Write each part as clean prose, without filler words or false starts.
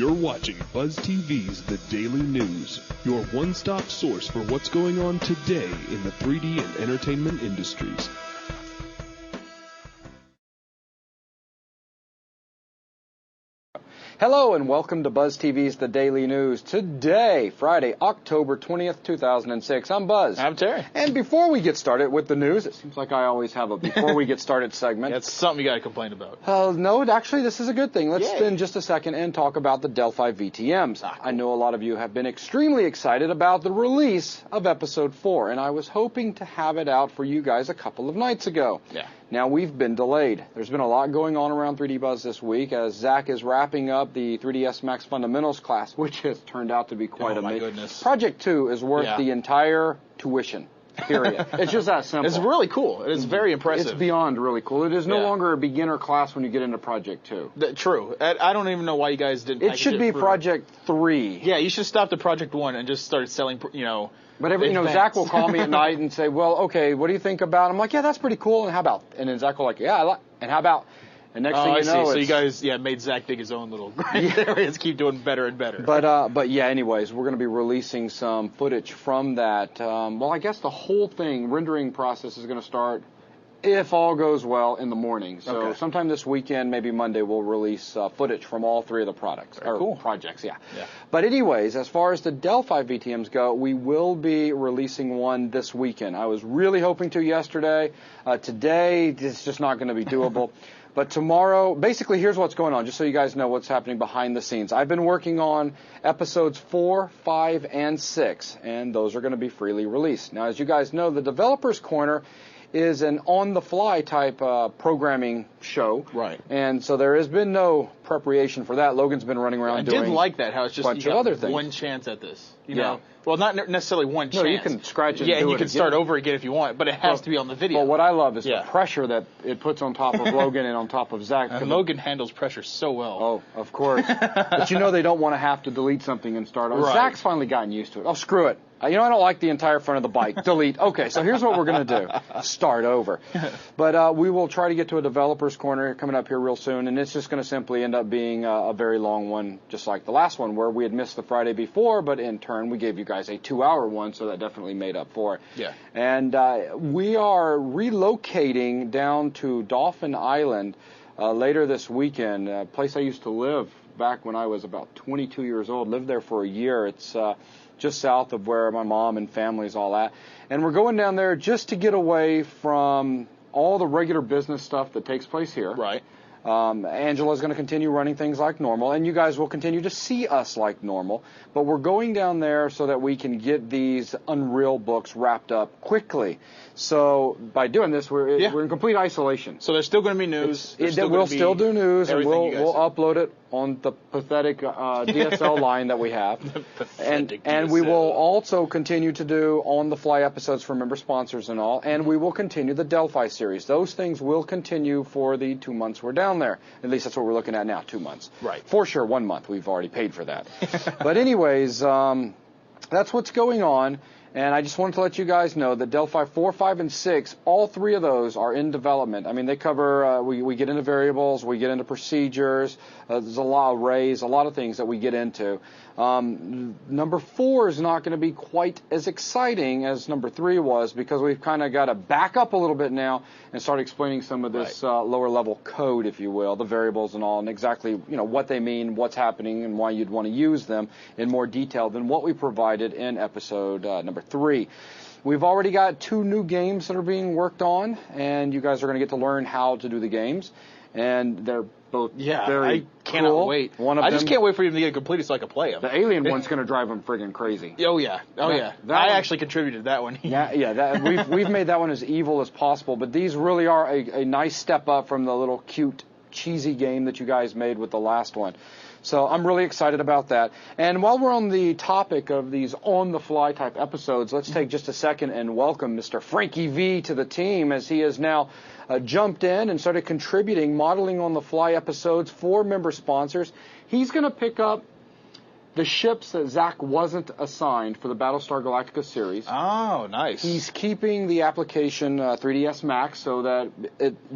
You're watching BuzzTV's The Daily News, your one-stop source for what's going on today in the 3D and entertainment industries. Hello and welcome to BuzzTV's The Daily News. Today, Friday, October 20th, 2006. I'm Buzz. I'm Terry. And before we get started with the news, it seems like I always have a before we get started segment. That's something you got to complain about. No, actually, this is a good thing. Let's spend just a second and talk about the Delphi VTMs. Cool. I know a lot of you have been extremely excited about the release of Episode 4, and I was hoping to have it out for you guys a couple of nights ago. Yeah. Now, we've been delayed. There's been a lot going on around 3D Buzz this week as Zach is wrapping up the 3ds Max Fundamentals class, which has turned out to be quite amazing. Oh, my goodness. Project 2 is worth the entire tuition, period. It's just that simple. It's really cool. It is very impressive. It's beyond really cool. It is no longer a beginner class when you get into Project 2. True. I don't even know why you guys didn't It should be Project 3. Yeah, you should stop the Project 1 and just start selling, But Zach will call me at night and say, well, okay, what do you think about it? I'm like, yeah, that's pretty cool. And how about? And then Zach will like, yeah, I like. And how about? And next thing you know, so you guys, made Zach dig his own little areas, keep doing better and better. But yeah, anyways, we're going to be releasing some footage from that. Well, I guess the whole rendering process is going to start, if all goes well, in the morning. So sometime this weekend, maybe Monday, we'll release footage from all three of the projects. Projects, yeah. But anyways, as far as the Delphi VTMs go, we will be releasing one this weekend. I was really hoping to yesterday. Today, it's just not going to be doable. But tomorrow, basically, here's what's going on, just so you guys know what's happening behind the scenes. I've been working on episodes 4, 5, and 6, and those are going to be freely released. Now, as you guys know, the Developers Corner is an on-the-fly type programming show. Right. And so there has been no preparation for that. Logan's been running around doing I did like that, how it's just bunch of other things. One chance at this. You know? Well, not necessarily one chance. No, you can scratch it and do it you can start over again if you want, but it has to be on the video. Well, what I love is the pressure that it puts on top of Logan and on top of Zach. And Logan handles pressure so well. Oh, of course. But they don't want to have to delete something and start over. Right. Zach's finally gotten used to it. Oh, screw it. I don't like the entire front of the bike. Delete. Okay, so here's what we're going to do. Start over. But we will try to get to a developer's corner coming up here real soon, and it's just going to simply end up being a very long one, just like the last one, where we had missed the Friday before, but in turn we gave you guys a 2-hour one, so that definitely made up for it. Yeah. And we are relocating down to Dolphin Island later this weekend, a place I used to live back when I was about 22 years old. Lived there for a year. It's just south of where my mom and family is all at. And we're going down there just to get away from all the regular business stuff that takes place here. Right. Angela's going to continue running things like normal, and you guys will continue to see us like normal. But we're going down there so that we can get these Unreal books wrapped up quickly. So by doing this, we're in complete isolation. So there's still going to be news. We'll still do news, and we'll upload it on the pathetic DSL line that we have. And we will also continue to do on-the-fly episodes for member sponsors and all, and we will continue the Delphi series. Those things will continue for the 2 months we're down there. At least that's what we're looking at now, 2 months. Right. For sure, 1 month. We've already paid for that. But anyways, that's what's going on. And I just wanted to let you guys know that Delphi 4, 5, and 6, all three of those are in development. I mean, they cover, we get into variables, we get into procedures, there's a lot of arrays, a lot of things that we get into. Number 4 is not going to be quite as exciting as number 3 was, because we've kind of got to back up a little bit now and start explaining some of this lower level code, if you will, the variables and all, and exactly what they mean, what's happening, and why you'd want to use them in more detail than what we provided in episode number 3. We've already got 2 new games that are being worked on, and you guys are going to get to learn how to do the games. And they're both very I cannot cool. wait. I just can't wait for you to get completed so I can play them. The alien one's going to drive them friggin' crazy. Oh yeah. I actually contributed to that one. We've made that one as evil as possible. But these really are a nice step up from the little cute, cheesy game that you guys made with the last one. So I'm really excited about that. And while we're on the topic of these on-the-fly type episodes, let's take just a second and welcome Mr. Frankie V to the team, as he has now jumped in and started contributing modeling on-the-fly episodes for member sponsors. He's going to pick up the ships that Zach wasn't assigned for the Battlestar Galactica series. Oh, nice. He's keeping the application 3ds Max so that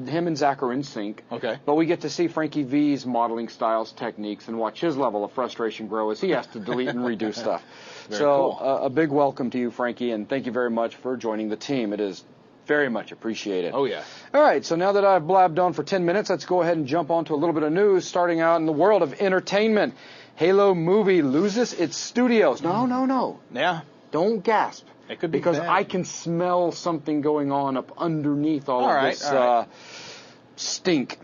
him and Zach are in sync. Okay. But we get to see Frankie V's modeling styles, techniques, and watch his level of frustration grow as he has to delete and redo stuff. Very so cool. A big welcome to you, Frankie, and thank you very much for joining the team. It is very much appreciated. Oh, yeah. All right, so now that I've blabbed on for 10 minutes, let's go ahead and jump on to a little bit of news, starting out in the world of entertainment. Halo movie loses its studios. No. Yeah. Don't gasp. It could be because bad. I can smell something going on up underneath all of this stink.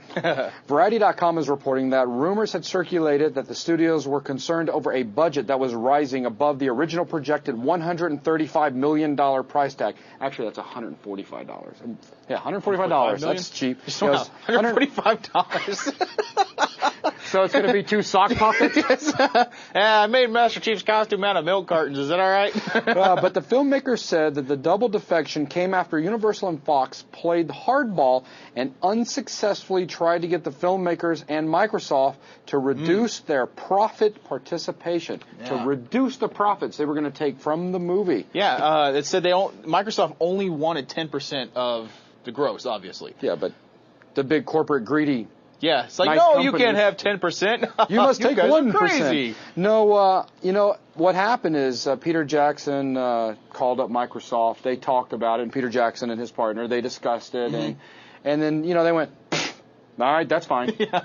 Variety.com is reporting that rumors had circulated that the studios were concerned over a budget that was rising above the original projected $135 million price tag. Actually, that's $145. Yeah, $145. That's cheap. Wow, $145. So it's going to be 2 sock puppets? I made Master Chief's costume out of milk cartons. Is that all right? But the filmmaker said that the double defection came after Universal and Fox played hardball and unsuccessfully tried to get the filmmakers and Microsoft to reduce their profit participation, to reduce the profits they were going to take from the movie. Yeah, it said Microsoft only wanted 10% of the gross, obviously. Yeah, but the big corporate greedy. Yeah, it's like, nice no, companies, you can't have 10%. You must take 1%. Crazy. No, what happened is Peter Jackson called up Microsoft. They talked about it, and Peter Jackson and his partner, they discussed it, and then, they went, all right, that's fine. Yeah.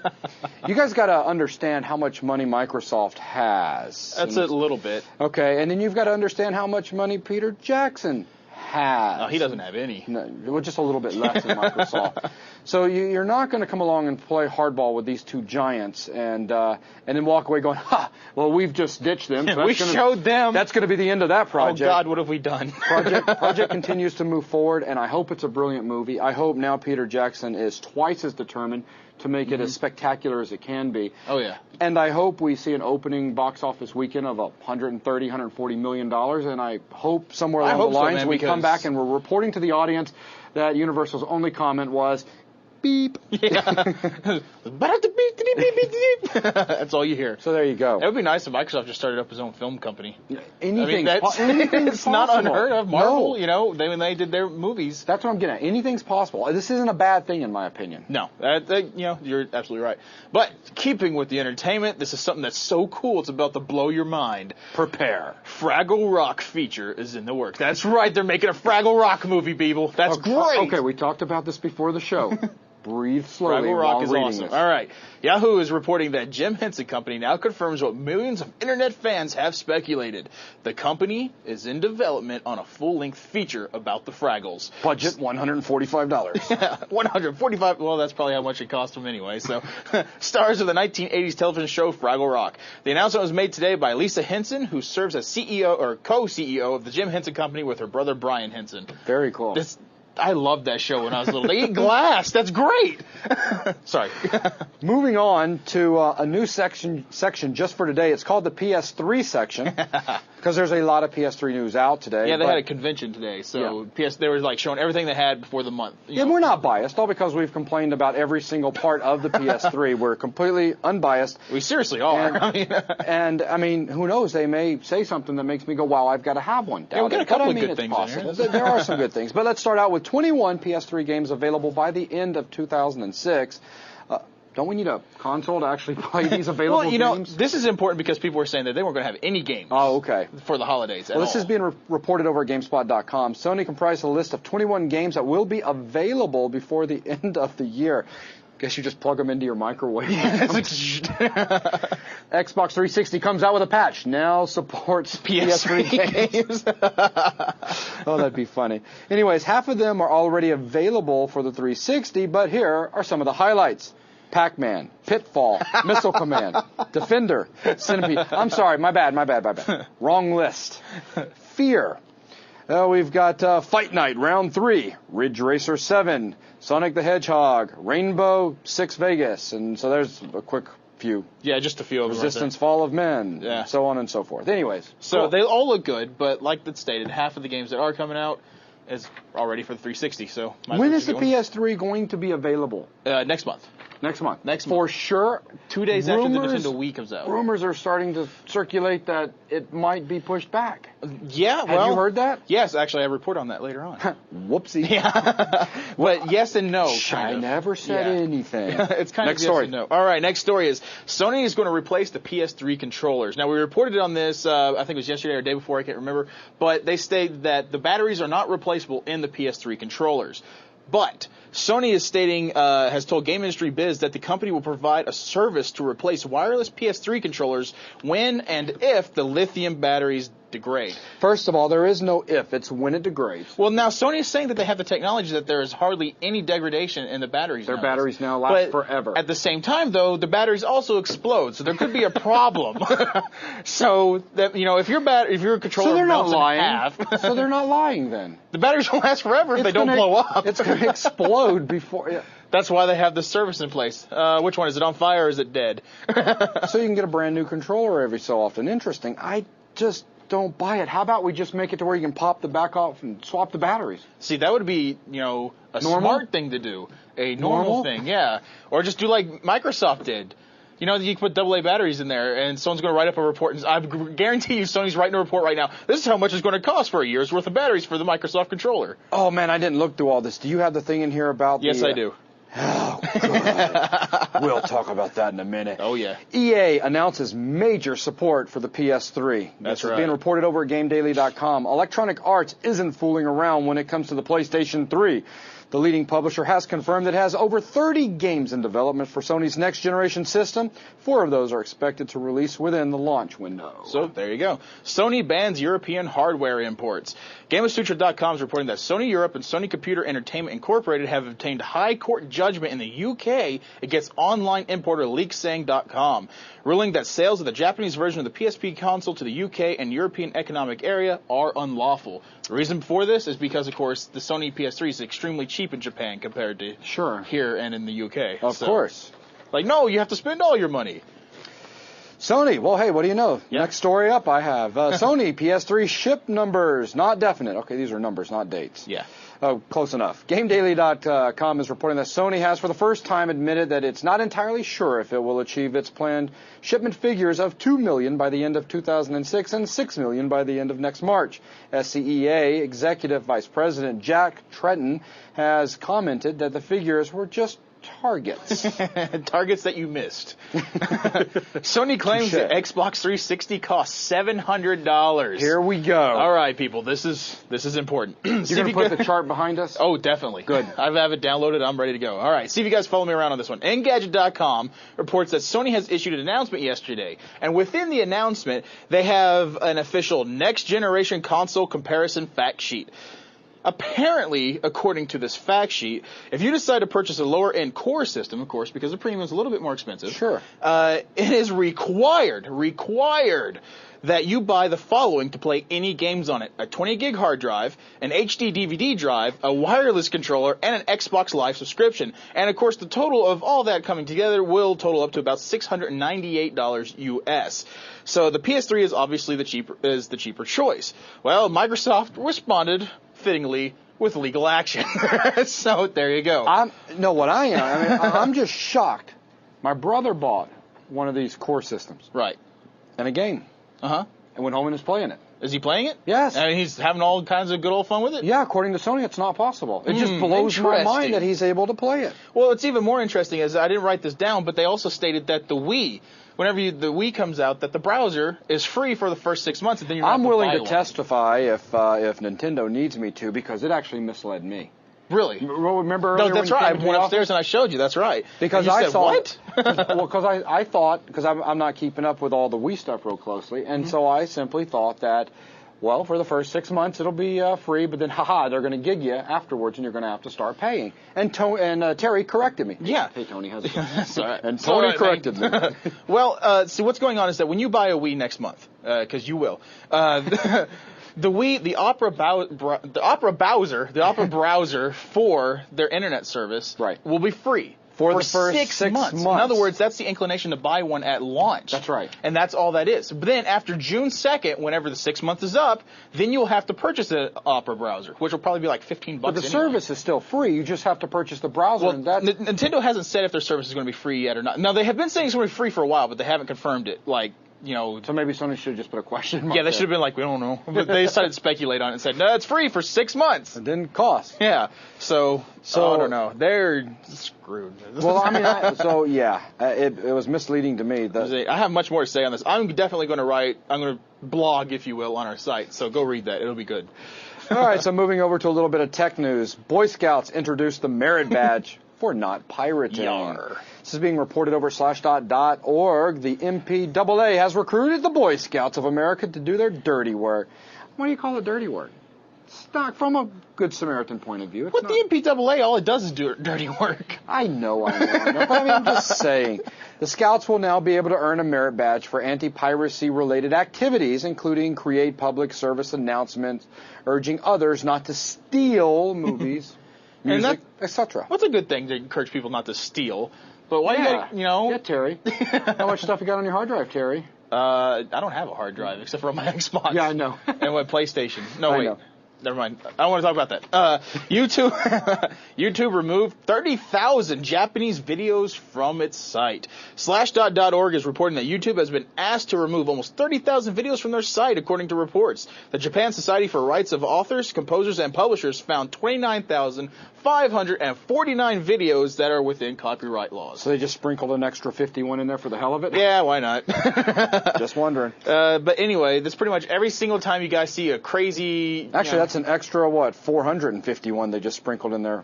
You guys got to understand how much money Microsoft has. That's a little bit. Okay, and then you've got to understand how much money Peter Jackson has. No, he doesn't have any. No, well, just a little bit less than Microsoft. So you're not going to come along and play hardball with these two giants and then walk away going, well, we've just ditched them. So we showed them. That's going to be the end of that project. Oh, God, what have we done? Project continues to move forward, and I hope it's a brilliant movie. I hope now Peter Jackson is twice as determined to make it as spectacular as it can be. Oh, yeah. And I hope we see an opening box office weekend of $140 million, and I hope somewhere along the lines we come back and we're reporting to the audience that Universal's only comment was, beep. Yeah. That's all you hear. So there you go. It would be nice if Microsoft just started up his own film company. Anything's it's not unheard of. Marvel, no. when they did their movies. That's what I'm getting at. Anything's possible. This isn't a bad thing, in my opinion. No, you're absolutely right. But keeping with the entertainment, this is something that's so cool. It's about to blow your mind. Prepare. Fraggle Rock feature is in the works. That's right. They're making a Fraggle Rock movie, people. That's great. Okay, we talked about this before the show. Breathe slowly Fraggle Rock while is reading awesome. this. All right. Yahoo is reporting that Jim Henson Company now confirms what millions of internet fans have speculated. The company is in development on a full-length feature about the Fraggles. Budget $145. $145. Well, that's probably how much it cost them anyway. So, stars of the 1980s television show Fraggle Rock. The announcement was made today by Lisa Henson, who serves as CEO or co-CEO of the Jim Henson Company with her brother Brian Henson. Very cool. I loved that show when I was little. They eat glass. That's great. Sorry. Moving on to a new section just for today. It's called the PS3 section because there's a lot of PS3 news out today. Yeah, they had a convention today, so they were showing everything they had before the month. And we're not biased, all because we've complained about every single part of the PS3. We're completely unbiased. We seriously are. And I mean, who knows? They may say something that makes me go, "Wow, I've got to have one." Yeah, we got a couple of good things in here. There are some good things, but let's start out with 21 PS3 games available by the end of 2006. Don't we need a console to actually play these available games? This is important because people were saying that they weren't going to have any games for the holidays at all. This is being reported over at GameSpot.com. Sony comprised a list of 21 games that will be available before the end of the year. Guess you just plug them into your microwave. Xbox 360 comes out with a patch. Now supports PS3 games. Oh, that'd be funny. Anyways, half of them are already available for the 360, but here are some of the highlights. Pac-Man, Pitfall, Missile Command, Defender, Centipede. I'm sorry, my bad. Wrong list. Fear. We've got Fight Night, Round 3, Ridge Racer 7, Sonic the Hedgehog, Rainbow Six Vegas, and so there's a quick few. Yeah, just a few of them. Resistance, Fall of Men, and so on and so forth. Anyways. So they all look good, but like that stated, half of the games that are coming out is already for the 360. So when is the PS3 going to be available? Next month. Next month. Next For month. sure. 2 days after the Nintendo Wii comes out. Rumors are starting to circulate that it might be pushed back. Yeah, well. Have you heard that? Yes, actually, I report on that later on. Whoopsie. Yeah. But yes and no. I never said anything. It's kind Next of yes story. and no. All right, next story is Sony is going to replace the PS3 controllers. Now, we reported on this, I think it was yesterday or the day before, I can't remember, but they state that the batteries are not replaceable in the PS3 controllers. But Sony is stating, has told Game Industry Biz that the company will provide a service to replace wireless PS3 controllers when and if the lithium batteries degrade. First of all, there is no if. It's when it degrades. Well, now Sony is saying that they have the technology that there is hardly any degradation in the batteries. Their batteries now last forever. At the same time, though, the batteries also explode, so there could be a problem. So that if your controller melts in half, so they're not lying then. The batteries will last forever if they don't blow up. It's going to explode before. Yeah. That's why they have this service in place. Which one is it, on fire or is it dead? So you can get a brand new controller every so often. Interesting. I just don't buy it. How about we just make it to where you can pop the back off and swap the batteries? See, that would be, a smart thing to do. A normal thing, yeah. Or just do like Microsoft did. You can put AA batteries in there, and someone's going to write up a report. And I guarantee you Sony's writing a report right now. This is how much it's going to cost for a year's worth of batteries for the Microsoft controller. Oh, man, I didn't look through all this. Do you have the thing in here about Yes, I do. Oh, good. We'll talk about that in a minute. Oh, yeah. EA announces major support for the PS3. That's this right. is being reported over at GameDaily.com. Electronic Arts isn't fooling around when it comes to the PlayStation 3. The leading publisher has confirmed it has over 30 games in development for Sony's next-generation system. 4 of those are expected to release within the launch window. So, there you go. Sony bans European hardware imports. GameOfSutra.com is reporting that Sony Europe and Sony Computer Entertainment Incorporated have obtained high court judgment in the UK against online importer LeakSang.com, ruling that sales of the Japanese version of the PSP console to the UK and European Economic Area are unlawful. The reason for this is because, of course, the Sony PS3 is extremely cheap in Japan compared to here and in the UK. Of course. No, you have to spend all your money. Sony, well, hey, what do you know? Yep. Next story up, I have Sony PS3 ship numbers, not definite. Okay, these are numbers, not dates. Yeah. Oh, close enough. GameDaily.com is reporting that Sony has, for the first time, admitted that it's not entirely sure if it will achieve its planned shipment figures of 2 million by the end of 2006 and 6 million by the end of next March. SCEA Executive Vice President Jack Tretton has commented that the figures were just targets. Targets that you missed. Sony claims the Xbox 360 costs $700. Here we go. All right, people, this is important. You're going to put the chart behind us? Oh, definitely. Good. I have it downloaded. I'm ready to go. All right, see if you guys follow me around on this one. Engadget.com reports that Sony has issued an announcement yesterday, and within the announcement, they have an official next-generation console comparison fact sheet. Apparently, according to this fact sheet, if you decide to purchase a lower-end core system, of course, because the premium is a little bit more expensive, sure, it is required that you buy the following to play any games on it: a 20-gig hard drive, an HD DVD drive, a wireless controller, and an Xbox Live subscription. And, of course, the total of all that coming together will total up to about $698 US. So the PS3 is obviously the cheaper choice. Well, Microsoft responded fittingly with legal action. So there you go. I'm just shocked. My brother bought one of these core systems. Right. And a game. Uh-huh. And went home and is playing it. Is he playing it? Yes. I mean, he's having all kinds of good old fun with it? Yeah, according to Sony, it's not possible. It just blows my mind that he's able to play it. Well, it's even more interesting, as I didn't write this down, but they also stated that the Wii, whenever the Wii comes out, that the browser is free for the first 6 months, and then you're not I'm willing to testify if Nintendo needs me to, because it actually misled me. Really? Remember earlier? No, that's right. I went upstairs and I showed you. That's right. Because I said, what? Well, because I thought, because I'm not keeping up with all the Wii stuff real closely, and so I simply thought that, well, for the first 6 months it'll be free, but then, they're going to gig you afterwards, and you're going to have to start paying. And Terry corrected me. Yeah. Hey, Tony, how's it going? That's all right. And Tony corrected me. Well, see, what's going on is that when you buy a Wii next month, because you will, the Wii, the Opera browser for their internet service, will be free For the first 6 months. In other words, that's the inclination to buy one at launch. That's right. And that's all that is. But then after June 2nd, whenever the 6 month is up, then you'll have to purchase an Opera browser, which will probably be like $15 But the service is still free. You just have to purchase the browser. Well, and that's... Nintendo hasn't said if their service is going to be free yet or not. Now, they have been saying it's going to be free for a while, but they haven't confirmed it. So maybe Sony should have just put a question mark. Yeah, they should have been like, we don't know. But they decided to speculate on it and said, no, it's free for 6 months. It didn't cost. Yeah. So I don't know. They're screwed. Well, I mean, it was misleading to me. I have much more to say on this. I'm definitely going to blog, if you will, on our site. So go read that. It'll be good. All right, so moving over to a little bit of tech news. Boy Scouts introduced the merit badge for not pirating. Yar. This is being reported over slashdot.org. The MPAA has recruited the Boy Scouts of America to do their dirty work. What do you call it dirty work? It's not from a Good Samaritan point of view. The MPAA, all it does is do dirty work. I know. But I mean, I'm just saying. The Scouts will now be able to earn a merit badge for anti-piracy related activities, including create public service announcements urging others not to steal movies, music, etc. What's a good thing to encourage people not to steal? But why Yeah, Terry. How much stuff you got on your hard drive, Terry? I don't have a hard drive except for on my Xbox. Yeah, I know. And my PlayStation. No, I wait. know. Never mind. I don't want to talk about that. YouTube removed 30,000 Japanese videos from its site. Slashdot.org is reporting that YouTube has been asked to remove almost 30,000 videos from their site, according to reports. The Japan Society for Rights of Authors, Composers, and Publishers found 29,549 videos that are within copyright laws. So they just sprinkled an extra 51 in there for the hell of it? Yeah, why not? Just wondering. But anyway, that's pretty much every single time you guys see a crazy... Actually, that's an extra, 451 they just sprinkled in there.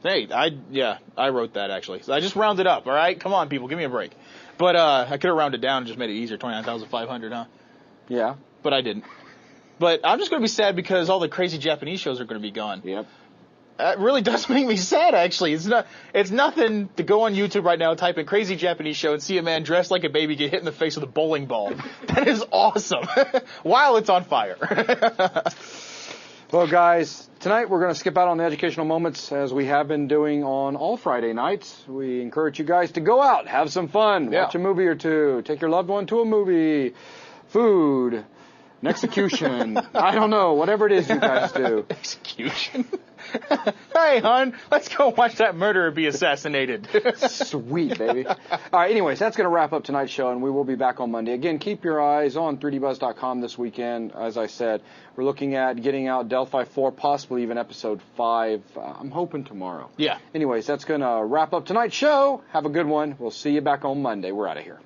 Hey, I wrote that, actually. So I just rounded up, all right? Come on, people, give me a break. But I could have rounded down and just made it easier, 29,500, huh? Yeah. But I didn't. But I'm just going to be sad because all the crazy Japanese shows are going to be gone. Yep. It really does make me sad, actually. It's nothing to go on YouTube right now, type in crazy Japanese show, and see a man dressed like a baby get hit in the face with a bowling ball. That is awesome. While it's on fire. Well, guys, tonight we're going to skip out on the educational moments as we have been doing on all Friday nights. We encourage you guys to go out, have some fun, watch a movie or two, take your loved one to a movie, food, an execution. I don't know, whatever it is you guys do. Execution? Hey, hon, let's go watch that murderer be assassinated. Sweet, baby. All right, anyways, that's going to wrap up tonight's show, and we will be back on Monday. Again, keep your eyes on 3dbuzz.com this weekend. As I said, we're looking at getting out Delphi 4, possibly even episode 5. I'm hoping tomorrow. Yeah. Anyways, that's going to wrap up tonight's show. Have a good one. We'll see you back on Monday. We're out of here.